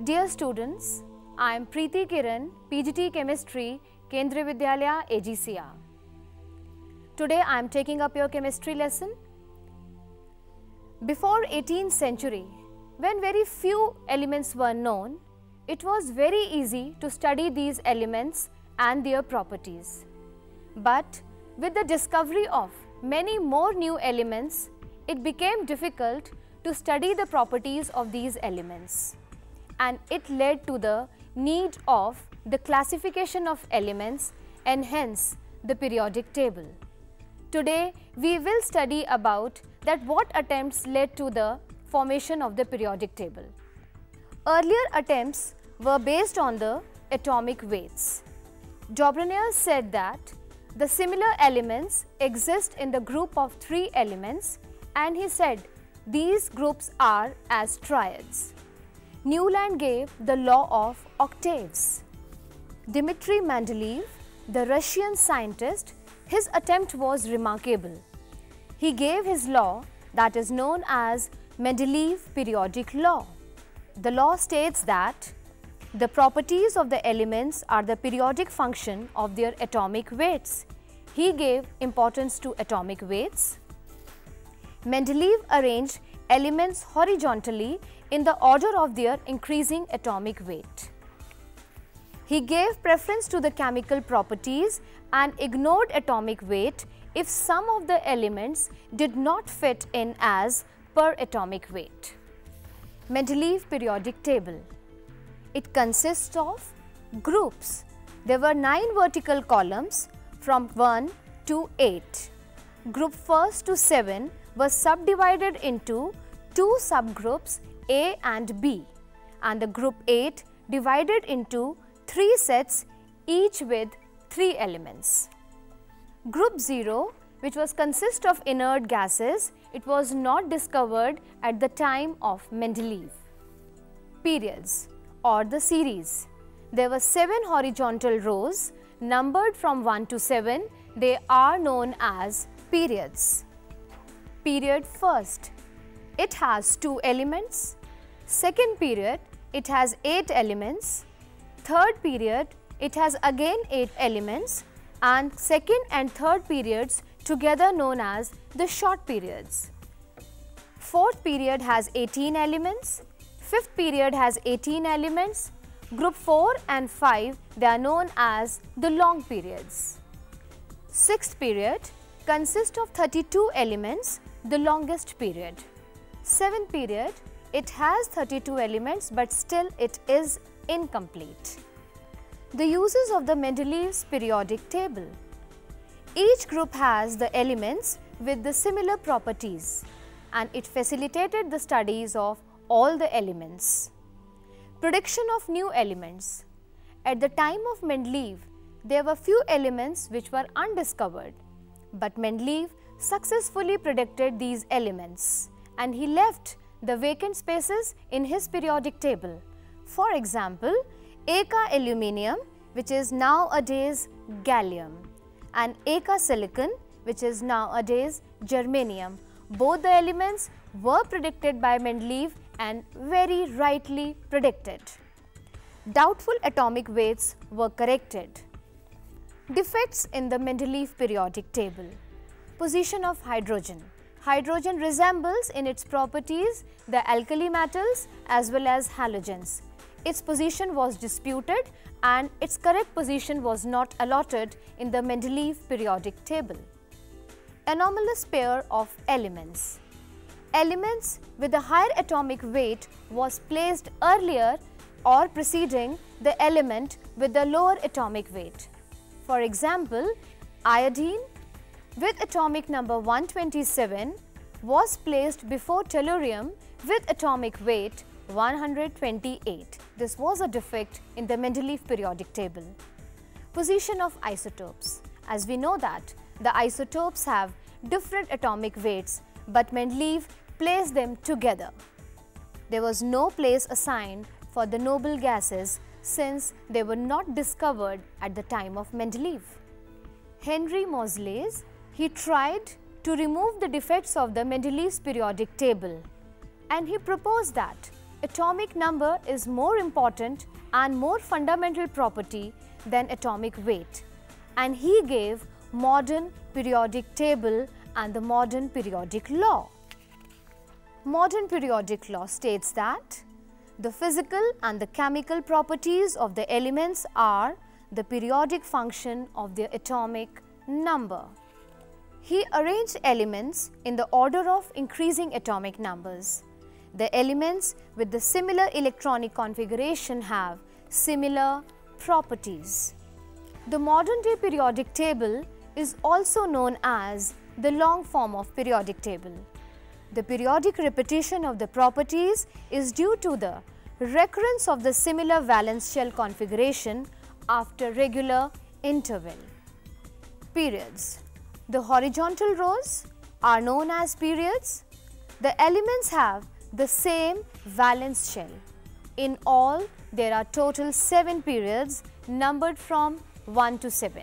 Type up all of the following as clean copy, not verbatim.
Dear students, I am Preeti Kiran, PGT Chemistry, Kendriya Vidyalaya, AGCR. Today I am taking up your chemistry lesson. Before 18th century, when very few elements were known, it was very easy to study these elements and their properties. But with the discovery of many more new elements, it became difficult to study the properties of these elements, and it led to the need of the classification of elements and hence the periodic table. Today we will study about that what attempts led to the formation of the periodic table. Earlier attempts were based on the atomic weights. Dobrunov said that the similar elements exist in the group of 3 elements, and he said these groups are as triads. Newland gave the law of octaves. Dmitry Mendeleev, the Russian scientist, his attempt was remarkable. He gave his law that is known as Mendeleev periodic law. The law states that the properties of the elements are the periodic function of their atomic weights. He gave importance to atomic weights. Mendeleev arranged elements horizontally in the order of their increasing atomic weight. He gave preference to the chemical properties and ignored atomic weight if some of the elements did not fit in as per atomic weight. Mendeleev periodic table. It consists of groups. There were 9 vertical columns from 1 to 8. Group 1st to 7 was subdivided into 2 subgroups A and B, and the group 8 divided into 3 sets each with 3 elements. Group 0, which was consist of inert gases, it was not discovered at the time of Mendeleev. Periods or the series. There were 7 horizontal rows numbered from 1 to 7. They are known as periods. Period first. It has 2 elements. Second period, it has 8 elements. Third period, it has again 8 elements, and second and third periods together known as the short periods. Fourth period has 18 elements. Fifth period has 18 elements. Group 4 and 5, they are known as the long periods. Sixth period consists of 32 elements, the longest period. Seventh period, it has 32 elements, but still it is incomplete. The uses of the Mendeleev's periodic table. Each group has the elements with the similar properties, and it facilitated the studies of all the elements. Prediction of new elements. At the time of Mendeleev, there were few elements which were undiscovered, but Mendeleev successfully predicted these elements, and he left the vacant spaces in his periodic table. For example, Aka aluminium, which is nowadays gallium, and Aka silicon, which is nowadays germanium. Both the elements were predicted by Mendeleev and very rightly predicted. Doubtful atomic weights were corrected. Defects in the Mendeleev periodic table. Position of hydrogen. Hydrogen resembles in its properties the alkali metals as well as halogens. Its position was disputed and its correct position was not allotted in the Mendeleev periodic table. Anomalous pair of elements. Elements with a higher atomic weight was placed earlier or preceding the element with the lower atomic weight. For example, iodine with atomic number 127 was placed before tellurium with atomic weight 128. This was a defect in the Mendeleev periodic table. Position of isotopes. As we know that the isotopes have different atomic weights, but Mendeleev placed them together. There was no place assigned for the noble gases since they were not discovered at the time of Mendeleev. Henry Moseley, he tried to remove the defects of the Mendeleev's periodic table, and he proposed that atomic number is more important and more fundamental property than atomic weight, and he gave modern periodic table and the modern periodic law. Modern periodic law states that the physical and the chemical properties of the elements are the periodic function of their atomic number. He arranged elements in the order of increasing atomic numbers. The elements with the similar electronic configuration have similar properties. The modern day periodic table is also known as the long form of periodic table. The periodic repetition of the properties is due to the recurrence of the similar valence shell configuration after regular interval. Periods. The horizontal rows are known as periods. The elements have the same valence shell. In all, there are total 7 periods numbered from 1 to 7.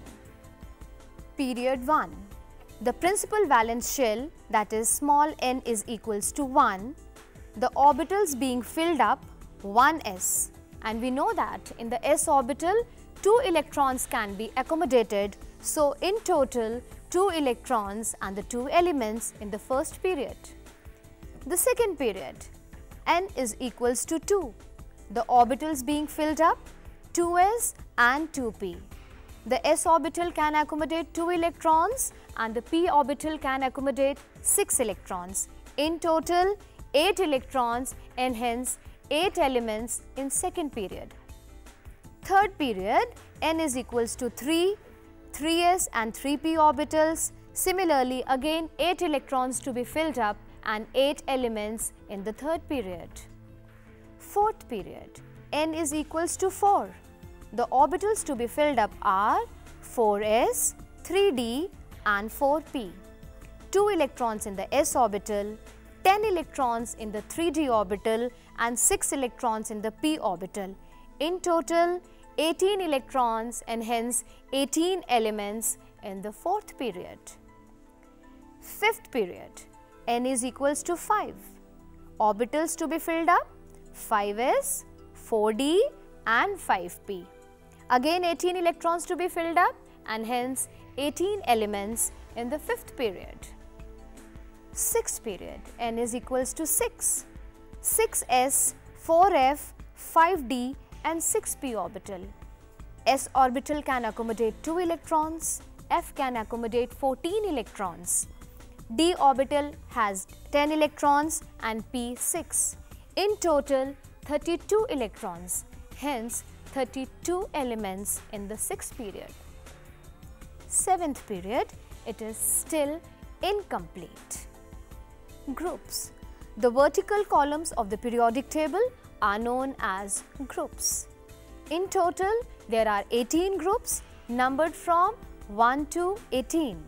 Period 1. The principal valence shell, that is small n is equals to 1, the orbitals being filled up 1s, and we know that in the s orbital 2 electrons can be accommodated, so in total 2 electrons and the 2 elements in the first period. The second period, n is equals to 2, the orbitals being filled up 2s and 2p. The s orbital can accommodate 2 electrons and the p orbital can accommodate 6 electrons. In total 8 electrons and hence 8 elements in second period. Third period, n is equals to 3, 3s and 3p orbitals. Similarly, again 8 electrons to be filled up and 8 elements in the third period. Fourth period, n is equals to 4. The orbitals to be filled up are 4s, 3d and 4p. 2 electrons in the s orbital, 10 electrons in the 3d orbital and 6 electrons in the p orbital. In total, 18 electrons and hence 18 elements in the fourth period. Fifth period, n is equals to 5. Orbitals to be filled up 5s, 4d and 5p. Again 18 electrons to be filled up and hence 18 elements in the fifth period. Sixth period, n is equals to 6. 6s, 4f, 5d and 6p orbital. S orbital can accommodate 2 electrons, f can accommodate 14 electrons. D orbital has 10 electrons and p 6. In total 32 electrons, hence 32 elements in the sixth period. Seventh period, it is still incomplete. Groups. The vertical columns of the periodic table are known as groups. In total, there are 18 groups numbered from 1 to 18.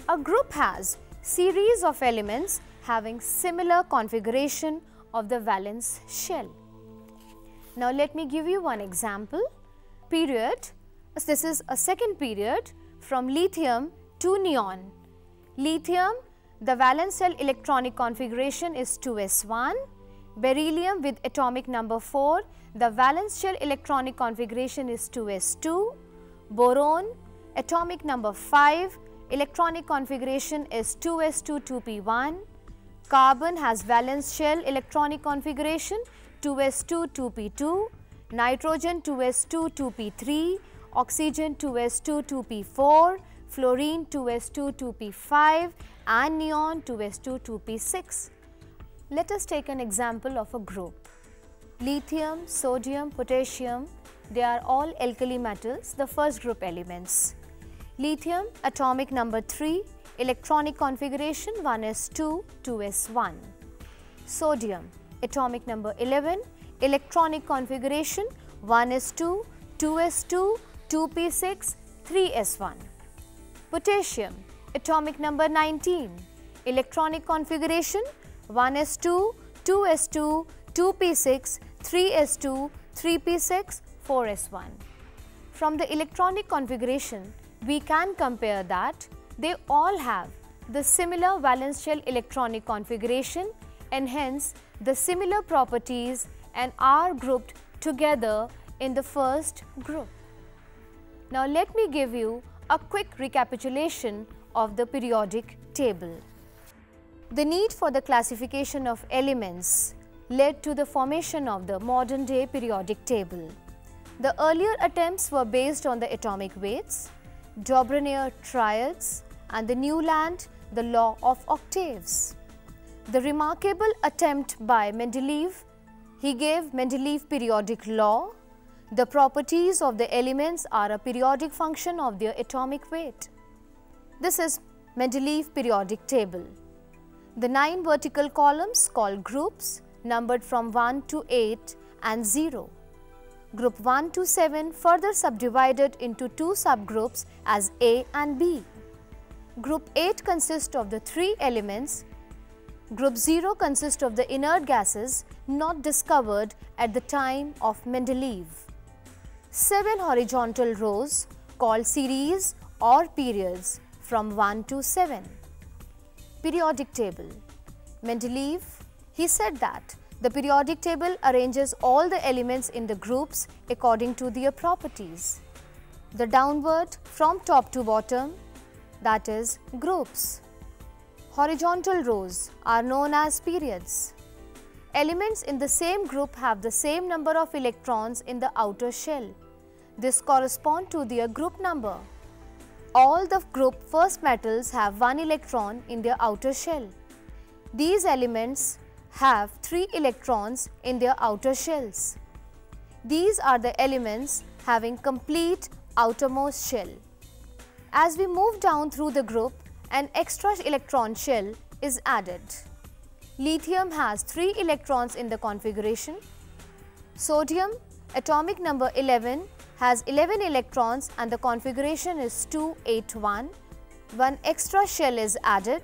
A group has series of elements having similar configuration of the valence shell. Now let me give you one example. Period, this is a second period from lithium to neon. Lithium, the valence shell electronic configuration is 2s1. Beryllium with atomic number 4, the valence shell electronic configuration is 2s2. Boron, atomic number 5, electronic configuration is 2s2 2p1. Carbon has valence shell electronic configuration 2s2 2p2. Nitrogen 2s2 2p3. Oxygen 2s2 2p4. Fluorine 2s2 2p5 and neon 2s2 2p6. Let us take an example of a group. Lithium, sodium, potassium, they are all alkali metals, the first group elements. Lithium, atomic number 3, electronic configuration 1s2, 2s1. Sodium, atomic number 11, electronic configuration 1s2, 2s2, 2p6, 3s1. Potassium, atomic number 19, electronic configuration 1s2, 2s2, 2p6, 3s2, 3p6, 4s1. From the electronic configuration, we can compare that they all have the similar valence shell electronic configuration and hence the similar properties and are grouped together in the first group. Now let me give you a quick recapitulation of the periodic table. The need for the classification of elements led to the formation of the modern day periodic table. The earlier attempts were based on the atomic weights, Dobronier triads, and the Newland, the law of octaves. The remarkable attempt by Mendeleev, he gave Mendeleev periodic law. The properties of the elements are a periodic function of their atomic weight. This is Mendeleev periodic table. The 9 vertical columns called groups numbered from 1 to 8 and 0. Group 1 to 7 further subdivided into 2 subgroups as A and B. Group 8 consists of the 3 elements. Group 0 consists of the inert gases not discovered at the time of Mendeleev. 7 horizontal rows called series or periods from 1 to 7. Periodic table. Mendeleev, he said that the periodic table arranges all the elements in the groups according to their properties. The downward from top to bottom, that is groups. Horizontal rows are known as periods. Elements in the same group have the same number of electrons in the outer shell. This corresponds to their group number. All the group first metals have 1 electron in their outer shell. These elements have 3 electrons in their outer shells. These are the elements having complete outermost shell. As we move down through the group, an extra electron shell is added. Lithium has 3 electrons in the configuration. Sodium, atomic number 11, has 11 electrons and the configuration is 281. One extra shell is added.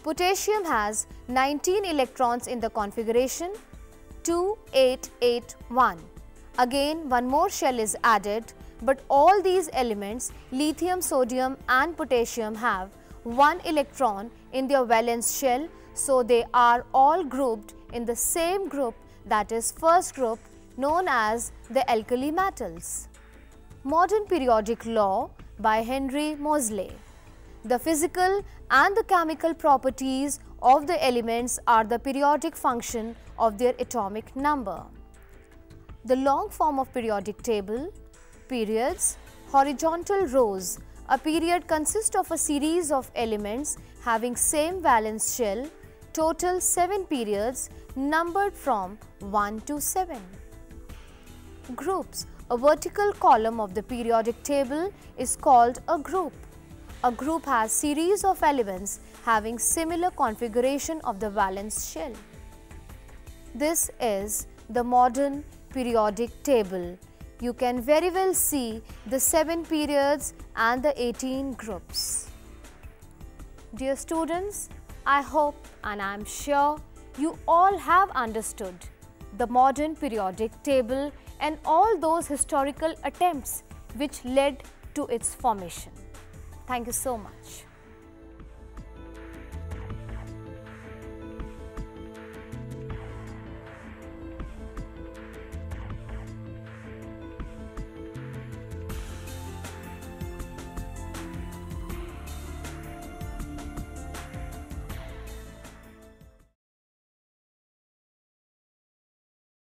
Potassium has 19 electrons in the configuration 2881. Again, one more shell is added, but all these elements, lithium, sodium and potassium, have 1 electron in their valence shell, so they are all grouped in the same group, that is first group, known as the alkali metals. Modern periodic law by Henry Moseley. The physical and the chemical properties of the elements are the periodic function of their atomic number. The long form of periodic table, periods, horizontal rows. A period consists of a series of elements having same valence shell, total 7 periods numbered from 1 to 7. Groups. A vertical column of the periodic table is called a group. A group has series of elements having similar configuration of the valence shell. This is the modern periodic table. You can very well see the 7 periods and the 18 groups. Dear students, I hope and I am sure you all have understood the modern periodic table and all those historical attempts which led to its formation. Thank you so much.